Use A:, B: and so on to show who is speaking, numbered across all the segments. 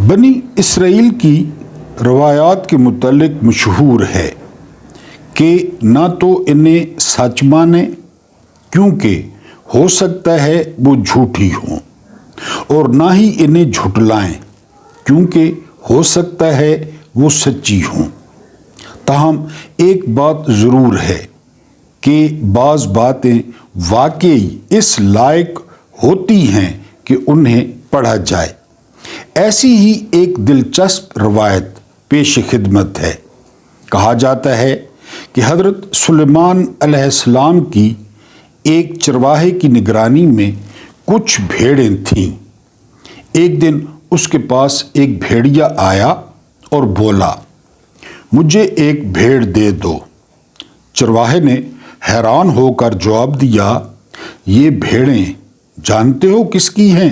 A: بنی اسرائیل کی روایات کے متعلق مشہور ہے کہ نہ تو انہیں سچ مانیں کیونکہ ہو سکتا ہے وہ جھوٹی ہوں، اور نہ ہی انہیں جھٹلائیں کیونکہ ہو سکتا ہے وہ سچی ہوں۔ تاہم ایک بات ضرور ہے کہ بعض باتیں واقعی اس لائق ہوتی ہیں کہ انہیں پڑھا جائے۔ ایسی ہی ایک دلچسپ روایت پیش خدمت ہے۔ کہا جاتا ہے کہ حضرت سلیمان علیہ السلام کی ایک چرواہے کی نگرانی میں کچھ بھیڑیں تھیں۔ ایک دن اس کے پاس ایک بھیڑیا آیا اور بولا، مجھے ایک بھیڑ دے دو۔ چرواہے نے حیران ہو کر جواب دیا، یہ بھیڑیں جانتے ہو کس کی ہیں؟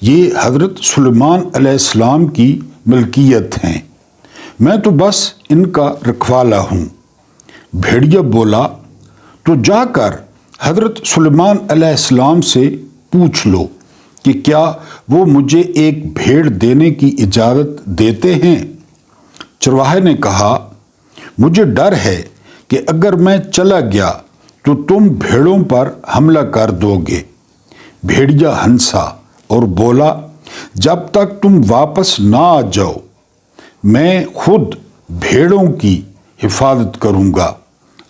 A: یہ حضرت سلیمان علیہ السلام کی ملکیت ہیں، میں تو بس ان کا رکھوالا ہوں۔ بھیڑیا بولا، تو جا کر حضرت سلیمان علیہ السلام سے پوچھ لو کہ کیا وہ مجھے ایک بھیڑ دینے کی اجازت دیتے ہیں۔ چرواہے نے کہا، مجھے ڈر ہے کہ اگر میں چلا گیا تو تم بھیڑوں پر حملہ کر دو گے۔ بھیڑیا ہنسا اور بولا، جب تک تم واپس نہ آ جاؤ میں خود بھیڑوں کی حفاظت کروں گا۔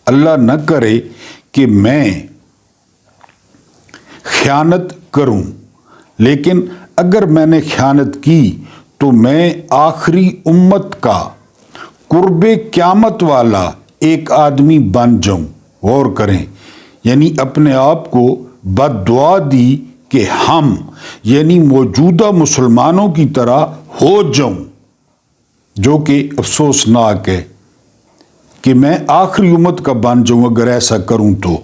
A: اللہ نہ کرے کہ میں خیانت کروں، لیکن اگر میں نے خیانت کی تو میں آخری امت کا قرب قیامت والا ایک آدمی بن جاؤں۔ غور کریں، یعنی اپنے آپ کو بد دعا دی کہ ہم یعنی موجودہ مسلمانوں کی طرح ہو جاؤں، جو کہ افسوسناک ہے کہ میں آخری امت کا بن جاؤں اگر ایسا کروں تو۔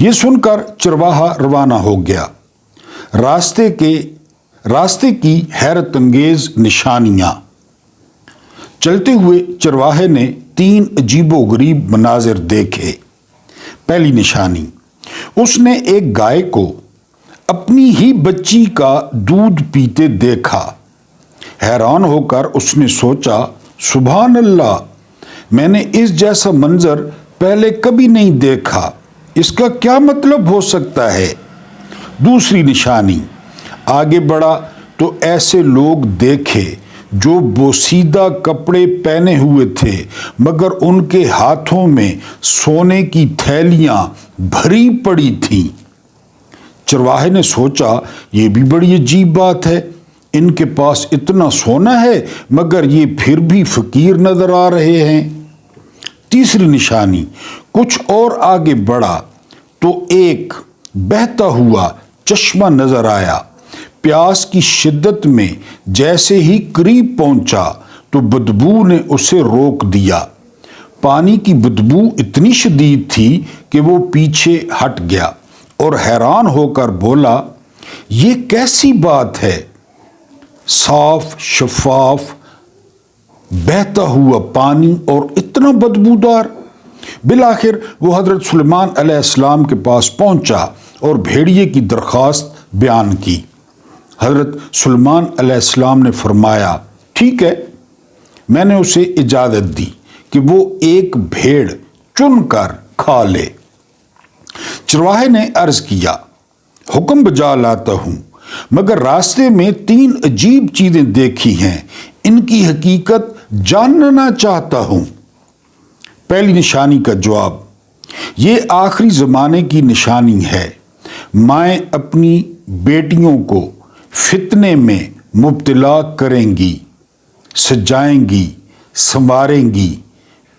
A: یہ سن کر چرواہا روانہ ہو گیا۔ راستے کی حیرت انگیز نشانیاں۔ چلتے ہوئے چرواہے نے 3 عجیب و غریب مناظر دیکھے۔ پہلی نشانی، اس نے ایک گائے کو اپنی ہی بچی کا دودھ پیتے دیکھا۔ حیران ہو کر اس نے سوچا، سبحان اللہ، میں نے اس جیسا منظر پہلے کبھی نہیں دیکھا، اس کا کیا مطلب ہو سکتا ہے؟ دوسری نشانی، آگے بڑھا تو ایسے لوگ دیکھے جو بوسیدہ کپڑے پہنے ہوئے تھے مگر ان کے ہاتھوں میں سونے کی تھیلیاں بھری پڑی تھیں۔ چرواہے نے سوچا، یہ بھی بڑی عجیب بات ہے، ان کے پاس اتنا سونا ہے مگر یہ پھر بھی فقیر نظر آ رہے ہیں۔ تیسری نشانی، کچھ اور آگے بڑھا تو ایک بہتا ہوا چشمہ نظر آیا۔ پیاس کی شدت میں جیسے ہی قریب پہنچا تو بدبو نے اسے روک دیا۔ پانی کی بدبو اتنی شدید تھی کہ وہ پیچھے ہٹ گیا اور حیران ہو کر بولا، یہ کیسی بات ہے؟ صاف شفاف بہتا ہوا پانی اور اتنا بدبودار۔ بالآخر وہ حضرت سلیمان علیہ السلام کے پاس پہنچا اور بھیڑیے کی درخواست بیان کی۔ حضرت سلیمان علیہ السلام نے فرمایا، ٹھیک ہے، میں نے اسے اجازت دی کہ وہ ایک بھیڑ چن کر کھا لے۔ چرواہے نے عرض کیا، حکم بجا لاتا ہوں، مگر راستے میں 3 عجیب چیزیں دیکھی ہیں، ان کی حقیقت جاننا چاہتا ہوں۔ پہلی نشانی کا جواب، یہ آخری زمانے کی نشانی ہے۔ مائیں اپنی بیٹیوں کو فتنے میں مبتلا کریں گی، سجائیں گی، سنواریں گی،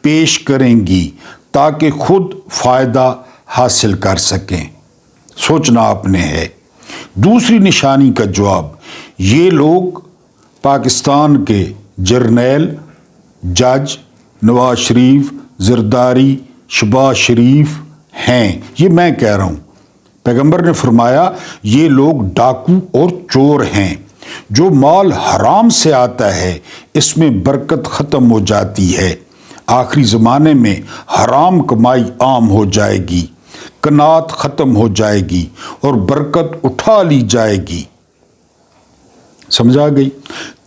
A: پیش کریں گی تاکہ خود فائدہ حاصل کر سکیں۔ سوچنا اپنے ہے۔ دوسری نشانی کا جواب، یہ لوگ پاکستان کے جرنیل، جج، نواز شریف، زرداری، شہباز شریف ہیں۔ یہ میں کہہ رہا ہوں۔ پیغمبر نے فرمایا، یہ لوگ ڈاکو اور چور ہیں۔ جو مال حرام سے آتا ہے اس میں برکت ختم ہو جاتی ہے۔ آخری زمانے میں حرام کمائی عام ہو جائے گی، قناعت ختم ہو جائے گی اور برکت اٹھا لی جائے گی۔ سمجھا گئی؟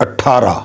A: 18।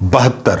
A: 72।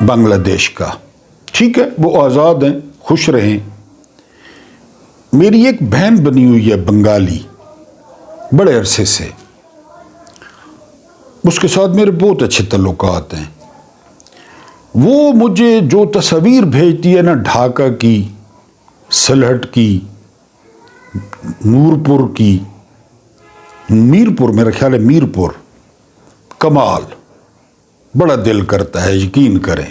A: بنگلہ دیش کا. ٹھیک ہے، وہ آزاد ہیں، خوش رہیں. میری ایک بہن بنی ہوئی ہے بنگالی بڑے عرصے سے، اس کے ساتھ میرے بہت اچھے تعلقات ہیں. وہ مجھے جو تصاویر بھیجتی ہے نا، ڈھاکہ کی، سلہٹ کی، نورپور کی، میرپور، میرا خیال ہے میرپور، کمال، بڑا دل کرتا ہے، یقین کریں.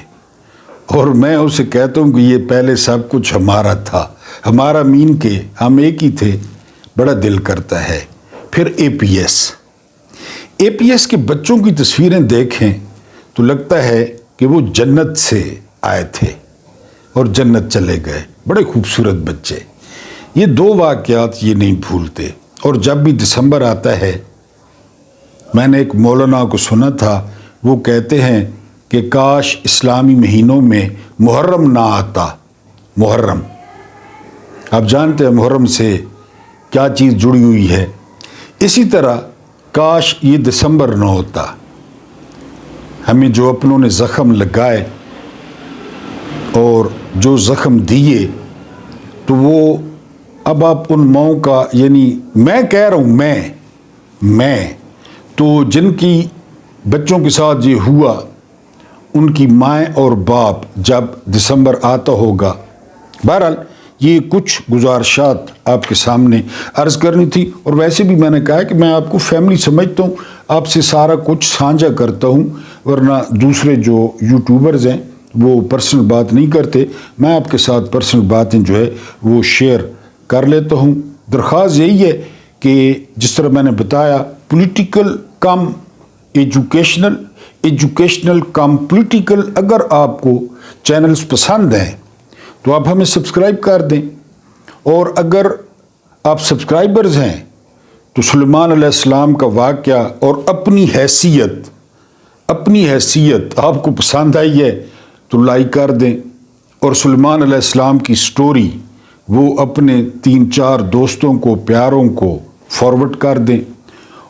A: اور میں اسے کہتا ہوں کہ یہ پہلے سب کچھ ہمارا تھا، ہمارا مین کے ہم ایک ہی تھے. بڑا دل کرتا ہے. پھر اے پی ایس کے بچوں کی تصویریں دیکھیں تو لگتا ہے کہ وہ جنت سے آئے تھے اور جنت چلے گئے. بڑے خوبصورت بچے. یہ دو واقعات یہ نہیں بھولتے. اور جب بھی دسمبر آتا ہے، میں نے ایک مولانا کو سنا تھا، وہ کہتے ہیں کہ کاش اسلامی مہینوں میں محرم نہ آتا. محرم، آپ جانتے ہیں محرم سے کیا چیز جڑی ہوئی ہے. اسی طرح کاش یہ دسمبر نہ ہوتا. ہمیں جو اپنوں نے زخم لگائے اور جو زخم دیے، تو وہ اب آپ ان ماؤں کا، یعنی میں کہہ رہا ہوں، میں تو جن کی بچوں کے ساتھ یہ ہوا، ان کی مائیں اور باپ جب دسمبر آتا ہوگا. بہرحال یہ کچھ گزارشات آپ کے سامنے عرض کرنی تھی. اور ویسے بھی میں نے کہا کہ میں آپ کو فیملی سمجھتا ہوں، آپ سے سارا کچھ سانجھا کرتا ہوں، ورنہ دوسرے جو یوٹیوبرز ہیں وہ پرسنل بات نہیں کرتے. میں آپ کے ساتھ پرسنل باتیں جو ہے وہ شیئر کر لیتا ہوں. درخواست یہی ہے کہ جس طرح میں نے بتایا، پولیٹیکل کم ایجوکیشنل کم پولیٹیکل، اگر آپ کو چینلز پسند ہیں تو آپ ہمیں سبسکرائب کر دیں. اور اگر آپ سبسکرائبرز ہیں تو سلیمان علیہ السلام کا واقعہ اور اپنی حیثیت آپ کو پسند آئی ہے تو لائک کر دیں. اور سلیمان علیہ السلام کی سٹوری وہ اپنے 3-4 دوستوں کو، پیاروں کو فارورڈ کر دیں.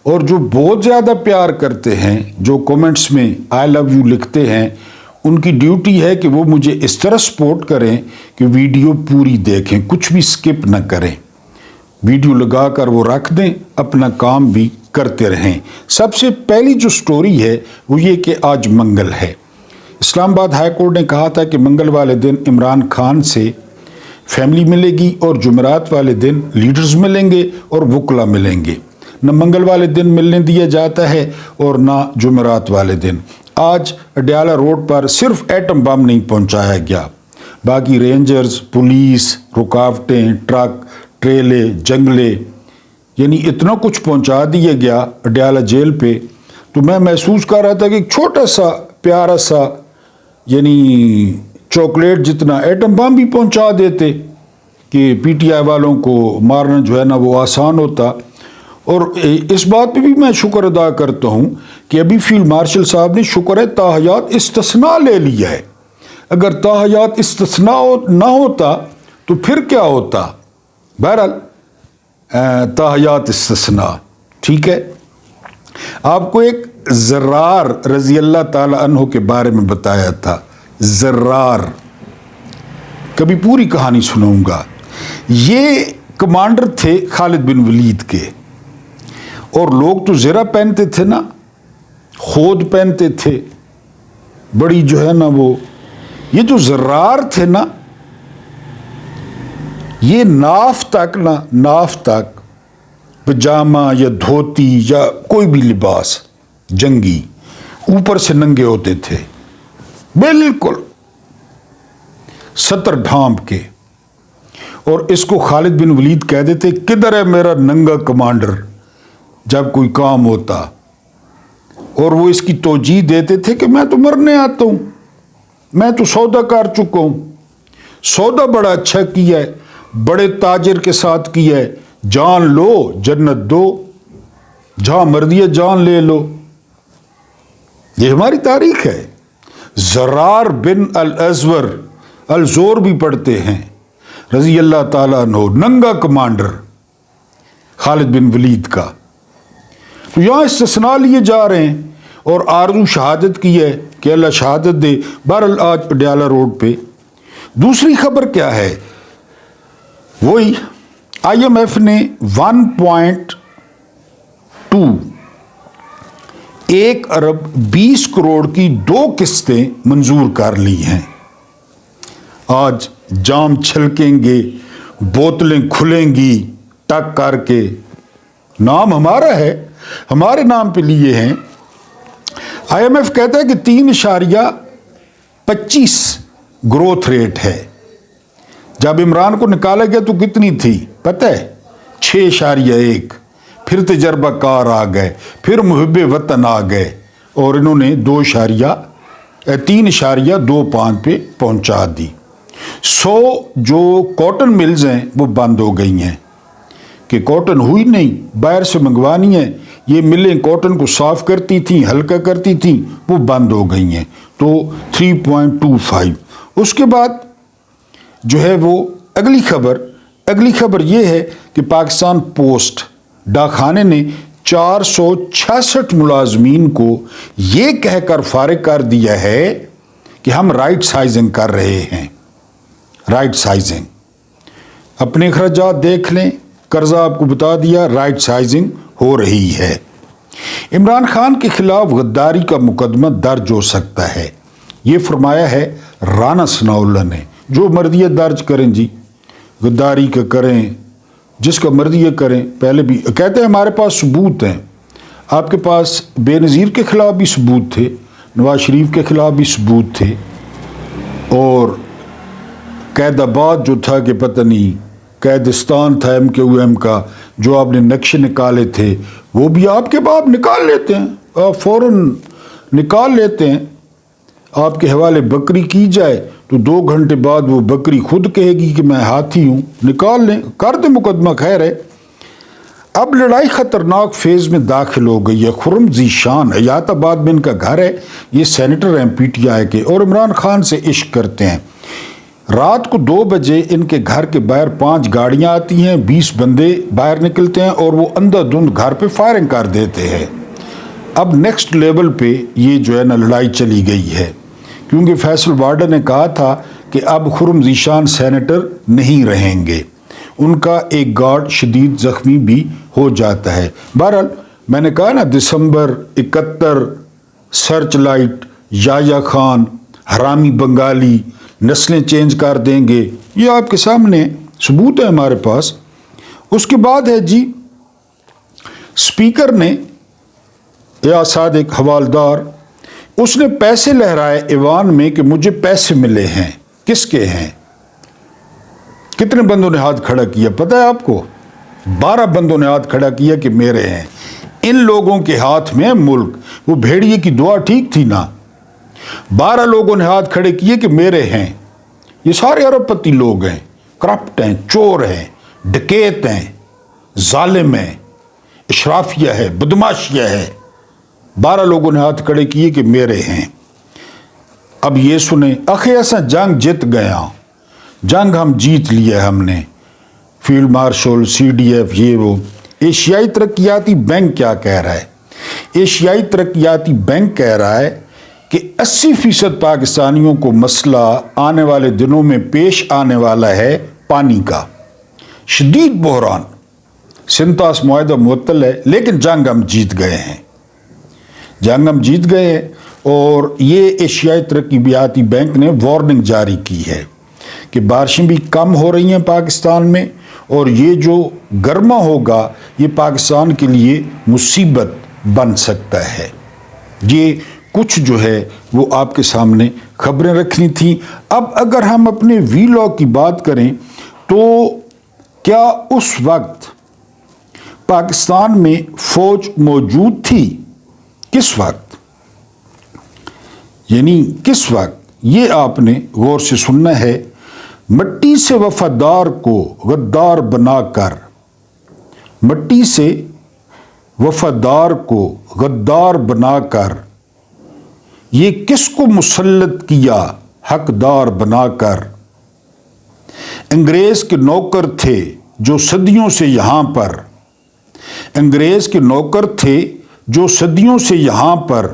A: اور جو بہت زیادہ پیار کرتے ہیں، جو کومنٹس میں آئی لو یو لکھتے ہیں، ان کی ڈیوٹی ہے کہ وہ مجھے اس طرح سپورٹ کریں کہ ویڈیو پوری دیکھیں، کچھ بھی سکپ نہ کریں. ویڈیو لگا کر وہ رکھ دیں، اپنا کام بھی کرتے رہیں. سب سے پہلی جو سٹوری ہے وہ یہ کہ آج منگل ہے. اسلام آباد ہائی کورٹ نے کہا تھا کہ منگل والے دن عمران خان سے فیملی ملے گی اور جمعرات والے دن لیڈرز ملیں گے اور وکلا ملیں گے. نہ منگل والے دن ملنے دیا جاتا ہے اور نہ جمعرات والے دن. آج اڈیالہ روڈ پر صرف ایٹم بم نہیں پہنچایا گیا، باقی رینجرز، پولیس، رکاوٹیں، ٹرک، ٹریلے، جنگلے، یعنی اتنا کچھ پہنچا دیا گیا اڈیالہ جیل پہ. تو میں محسوس کر رہا تھا کہ ایک چھوٹا سا پیارا سا، یعنی چاکلیٹ جتنا ایٹم بم بھی پہنچا دیتے کہ پی ٹی آئی والوں کو مارنا جو ہے نا وہ آسان ہوتا. اور اس بات پہ بھی میں شکر ادا کرتا ہوں کہ ابھی فیلڈ مارشل صاحب نے، شکر ہے، تاحیات استثناء لے لیا ہے. اگر تاحیات استثناء نہ ہوتا تو پھر کیا ہوتا؟ بہرحال تاحیات استثناء. ٹھیک ہے. آپ کو ایک زرار رضی اللہ تعالی عنہ کے بارے میں بتایا تھا. زرار، کبھی پوری کہانی سناؤں گا. یہ کمانڈر تھے خالد بن ولید کے. اور لوگ تو زرہ پہنتے تھے نا، خود پہنتے تھے، بڑی جو ہے نا وہ. یہ جو زرار تھے نا، یہ ناف تک پجامہ یا دھوتی یا کوئی بھی لباس جنگی، اوپر سے ننگے ہوتے تھے، بالکل ستر ڈھانپ کے. اور اس کو خالد بن ولید کہہ دیتے، کدھر ہے میرا ننگا کمانڈر، جب کوئی کام ہوتا. اور وہ اس کی توجیہ دیتے تھے کہ میں تو مرنے آتا ہوں، میں تو سودا کر چکا ہوں، سودا بڑا اچھا کیا ہے، بڑے تاجر کے ساتھ کیا ہے، جان لو جنت دو، جہاں مرضی ہے جان لے لو. یہ ہماری تاریخ ہے. زرار بن الازور، الزور بھی پڑھتے ہیں، رضی اللہ تعالیٰ عنہ، ننگا کمانڈر خالد بن ولید کا. تو یہاں استثناء لیے جا رہے ہیں. اور آرزو شہادت کی ہے کہ اللہ شہادت دے. بہرحال آج پٹیالہ روڈ پہ. دوسری خبر کیا ہے؟ وہی IMF نے 1.2 1 ارب 20 کروڑ کی 2 قسطیں منظور کر لی ہیں. آج جام چھلکیں گے، بوتلیں کھلیں گی ٹک کر کے. نام ہمارا ہے، ہمارے نام پہ لیے ہیں. IMF کہتا ہے کہ 3.25 گروتھ ریٹ ہے. جب عمران کو نکالا گیا تو کتنی تھی پتہ ہے؟ 6.1. پھر تجربہ کار آ گئے، پھر محب وطن آ گئے اور انہوں نے 3.25 پہ پہنچا دی. 100 جو کاٹن ملز ہیں وہ بند ہو گئی ہیں کہ کاٹن ہوئی نہیں، باہر سے منگوانی ہے. یہ ملیں کاٹن کو صاف کرتی تھیں، ہلکا کرتی تھیں، وہ بند ہو گئی ہیں. تو 3.25. اس کے بعد جو ہے وہ اگلی خبر یہ ہے کہ پاکستان پوسٹ ڈاکخانے نے 466 ملازمین کو یہ کہہ کر فارغ کر دیا ہے کہ ہم رائٹ سائزنگ کر رہے ہیں. رائٹ سائزنگ، اپنے اخراجات دیکھ لیں، قرضہ آپ کو بتا دیا، رائٹ سائزنگ ہو رہی ہے. عمران خان کے خلاف غداری کا مقدمہ درج ہو سکتا ہے، یہ فرمایا ہے رانا ثناء اللہ نے. جو مرضی درج کریں جی، غداری کا کریں، جس کا مرضی کریں. پہلے بھی کہتے ہیں ہمارے پاس ثبوت ہیں. آپ کے پاس بے نظیر کے خلاف بھی ثبوت تھے، نواز شریف کے خلاف بھی ثبوت تھے، اور قید آباد جو تھا کہ پتہ نہیں قیدستان تھا MQM کا، جو آپ نے نقشے نکالے تھے وہ بھی آپ کے باپ نکال لیتے ہیں، آپ فوراً نکال لیتے ہیں. آپ کے حوالے بکری کی جائے تو 2 گھنٹے بعد وہ بکری خود کہے گی کہ میں ہاتھی ہوں. نکال لیں، کر دیں مقدمہ. خیر ہے. اب لڑائی خطرناک فیز میں داخل ہو گئی ہے. خرم ذیشان حیات آباد میں ان کا گھر ہے. یہ سینیٹر ہیں PTI کے اور عمران خان سے عشق کرتے ہیں. رات کو 2 بجے ان کے گھر کے باہر 5 گاڑیاں آتی ہیں، 20 بندے باہر نکلتے ہیں اور وہ اندھا دھند گھر پہ فائرنگ کر دیتے ہیں. اب نیکسٹ لیول پہ یہ جو ہے نا لڑائی چلی گئی ہے، کیونکہ فیصل وارڈن نے کہا تھا کہ اب خرم ذیشان سینیٹر نہیں رہیں گے. ان کا ایک گارڈ شدید زخمی بھی ہو جاتا ہے. بہرحال میں نے کہا نا دسمبر 71 سرچ لائٹ، یایا خان، حرامی بنگالی، نسلیں چینج کر دیں گے. یہ آپ کے سامنے ثبوت ہے ہمارے پاس. اس کے بعد ہے جی اسپیکر نے یا صادق حوالدار، اس نے پیسے لہرائے ایوان میں کہ مجھے پیسے ملے ہیں. کس کے ہیں؟ کتنے بندوں نے ہاتھ کھڑا کیا پتہ ہے آپ کو؟ 12 بندوں نے ہاتھ کھڑا کیا کہ میرے ہیں. ان لوگوں کے ہاتھ میں ملک. وہ بھیڑیے کی دعا ٹھیک تھی نا؟ 12 لوگوں نے ہاتھ کھڑے کیے کہ میرے ہیں. یہ سارے ارب پتی لوگ ہیں، کرپٹ ہیں، چور ہیں، ڈکیت ہیں، ظالم ہیں، اشرافیہ ہے، بدماشیہ ہے. 12 لوگوں نے ہاتھ کھڑے کیے کہ میرے ہیں. اب یہ سنیں، اخی ایسا جنگ جیت گیا، جنگ ہم جیت لیا ہم نے. فیلڈ مارشل، CDF، یہ وہ. ایشیائی ترقیاتی بینک کیا کہہ رہا ہے؟ ایشیائی ترقیاتی بینک کہہ رہا ہے کہ 80% پاکستانیوں کو مسئلہ آنے والے دنوں میں پیش آنے والا ہے پانی کا. شدید بحران. سنتاس معاہدہ معطل ہے لیکن جنگ ہم جیت گئے ہیں. جنگ ہم جیت گئے ہیں. اور یہ ایشیائی ترقیاتی بینک نے وارننگ جاری کی ہے کہ بارشیں بھی کم ہو رہی ہیں پاکستان میں، اور یہ جو گرما ہوگا یہ پاکستان کے لیے مصیبت بن سکتا ہے. یہ کچھ جو ہے وہ آپ کے سامنے خبریں رکھنی تھیں. اب اگر ہم اپنے ویلاگ کی بات کریں تو کیا اس وقت پاکستان میں فوج موجود تھی؟ کس وقت؟ یعنی کس وقت؟ یہ آپ نے غور سے سننا ہے. مٹی سے وفادار کو غدار بنا کر، مٹی سے وفادار کو غدار بنا کر، یہ کس کو مسلط کیا حقدار بنا کر. انگریز کے نوکر تھے جو صدیوں سے یہاں پر، انگریز کے نوکر تھے جو صدیوں سے یہاں پر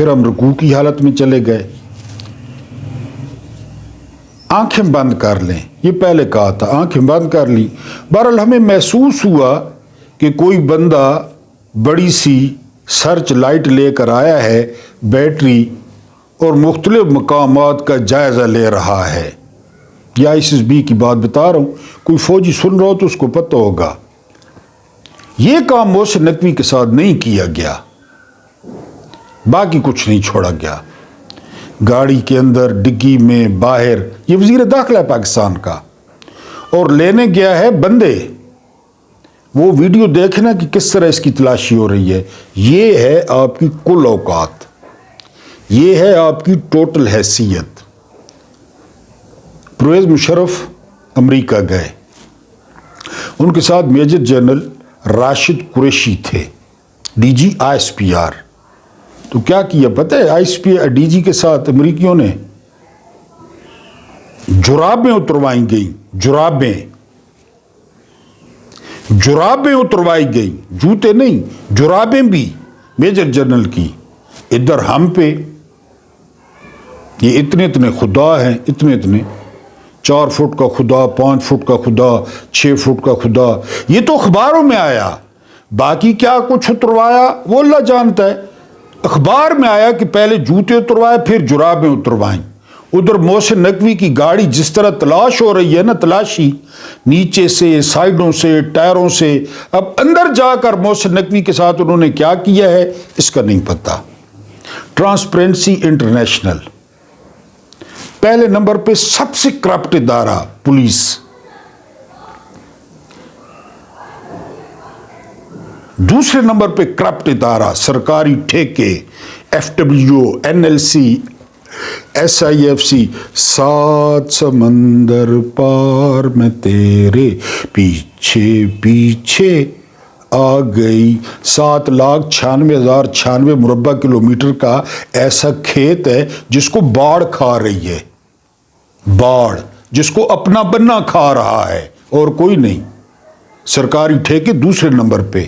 A: پھر ہم رکوع کی حالت میں چلے گئے. آنکھیں بند کر لیں، یہ پہلے کہا تھا، آنکھیں بند کر لی. بہرحال ہمیں محسوس ہوا کہ کوئی بندہ بڑی سی سرچ لائٹ لے کر آیا ہے، بیٹری، اور مختلف مقامات کا جائزہ لے رہا ہے. یہ ISSB کی بات بتا رہا ہوں، کوئی فوجی سن رہا ہو تو اس کو پتہ ہوگا. یہ کام محسن نقوی کے ساتھ نہیں کیا گیا، باقی کچھ نہیں چھوڑا گیا. گاڑی کے اندر، ڈگی میں، باہر، یہ وزیر داخلہ ہے پاکستان کا، اور لینے گیا ہے بندے. وہ ویڈیو دیکھنا کہ کس طرح اس کی تلاشی ہو رہی ہے. یہ ہے آپ کی کل اوقات، یہ ہے آپ کی ٹوٹل حیثیت. پرویز مشرف امریکہ گئے، ان کے ساتھ میجر جنرل راشد قریشی تھے، DG ISPR. تو کیا کیا پتہ ہے ISPR DG کے ساتھ امریکیوں نے؟ جرابیں اتروائی گئیں، جرابیں اتروائی گئیں، جوتے نہیں، جرابیں بھی میجر جنرل کی. ادھر ہم پہ یہ اتنے خدا ہیں، اتنے 4 فٹ کا خدا، 5 فٹ کا خدا، 6 فٹ کا خدا. یہ تو اخباروں میں آیا، باقی کیا کچھ اتروایا وہ اللہ جانتا ہے. اخبار میں آیا کہ پہلے جوتے اتروائے، پھر جرابیں اتروائیں. ادھر محسن نقوی کی گاڑی جس طرح تلاش ہو رہی ہے نا، تلاشی نیچے سے، سائیڈوں سے، ٹائروں سے. اب اندر جا کر محسن نقوی کے ساتھ انہوں نے کیا کیا ہے اس کا نہیں پتا. ٹرانسپیرنسی انٹرنیشنل پہلے نمبر پہ سب سے کرپٹ ادارہ پولیس. دوسرے نمبر پہ کرپٹ ادارہ سرکاری ٹھیکے، FWO، NLC، SIFC. 7 سمندر پار میں تیرے پیچھے پیچھے آ گئی. 7,96,096 مربع کلومیٹر کا ایسا کھیت ہے جس کو باڑ کھا رہی ہے، باڑ جس کو اپنا بننا کھا رہا ہے اور کوئی نہیں. سرکاری ٹھیکے دوسرے نمبر پہ.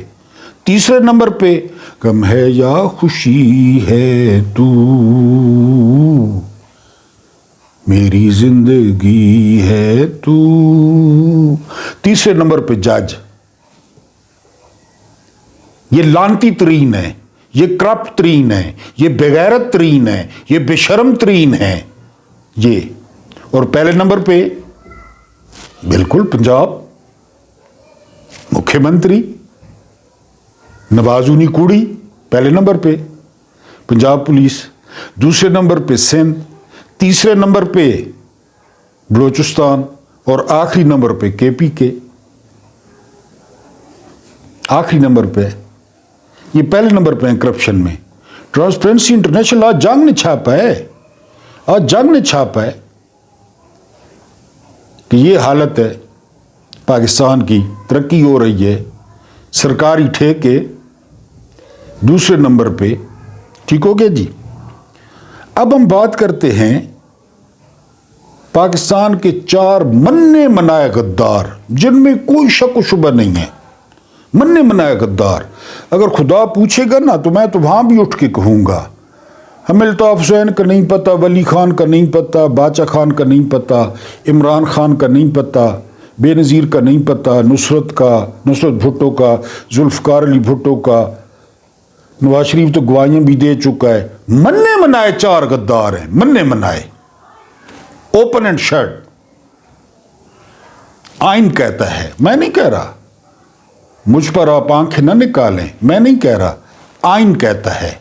A: تیسرے نمبر پہ غم ہے یا خوشی ہے تو میری زندگی ہے تو. تیسرے نمبر پہ جج. یہ لانتی ترین ہے، یہ کرپٹ ترین ہے، یہ بغیرت ترین ہے، یہ بے شرم ترین ہے یہ. اور پہلے نمبر پہ بالکل پنجاب، مکھیہ منتری نوازونی کوڑی پہلے نمبر پہ پنجاب پولیس. دوسرے نمبر پہ سندھ. تیسرے نمبر پہ بلوچستان. اور آخری نمبر پہ KPK. آخری نمبر پہ یہ پہلے نمبر پہ ہیں کرپشن میں. ٹرانسپیرنسی انٹرنیشنل آج جنگ نے چھاپا ہے، آج جنگ نے چھاپا ہے کہ یہ حالت ہے پاکستان کی. ترقی ہو رہی ہے، سرکاری ٹھیکے دوسرے نمبر پہ. ٹھیک ہو گیا جی. اب ہم بات کرتے ہیں پاکستان کے 4 منے منائے غدار جن میں کوئی شک و شبہ نہیں ہے. منے منائے غدار. اگر خدا پوچھے گا نا تو میں تو وہاں بھی اٹھ کے کہوں گا. ہمیں الطاف حسین کا نہیں پتا، ولی خان کا نہیں پتا، باچا خان کا نہیں پتا، عمران خان کا نہیں پتا، بے نظیر کا نہیں پتا، نصرت بھٹو کا، ذوالفقار علی بھٹو کا. نواز شریف تو گواہیاں بھی دے چکا ہے. منے منائے 4 غدار ہیں، منے منائے. Open and shut. آئین کہتا ہے، میں نہیں کہہ رہا. مجھ پر آپ آنکھیں نہ نکالیں، میں نہیں کہہ رہا. آئین کہتا ہے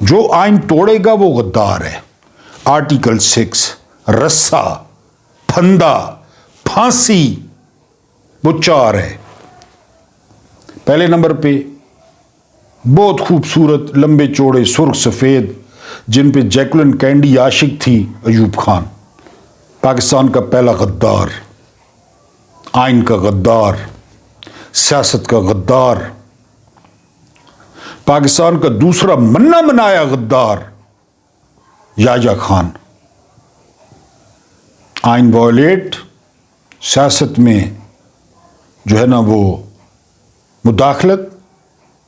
A: جو آئین توڑے گا وہ غدار ہے. آرٹیکل 6 رسا، پھندا، پھانسی، وہ 4 ہے. پہلے نمبر پہ بہت خوبصورت لمبے چوڑے سرخ سفید جن پہ جیکولن کینڈی عاشق تھی، ایوب خان. پاکستان کا پہلا غدار، آئین کا غدار، سیاست کا غدار. پاکستان کا دوسرا منا منایا غدار یحییٰ خان. آئین وائلیٹ، سیاست میں جو ہے نا وہ مداخلت،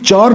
A: 4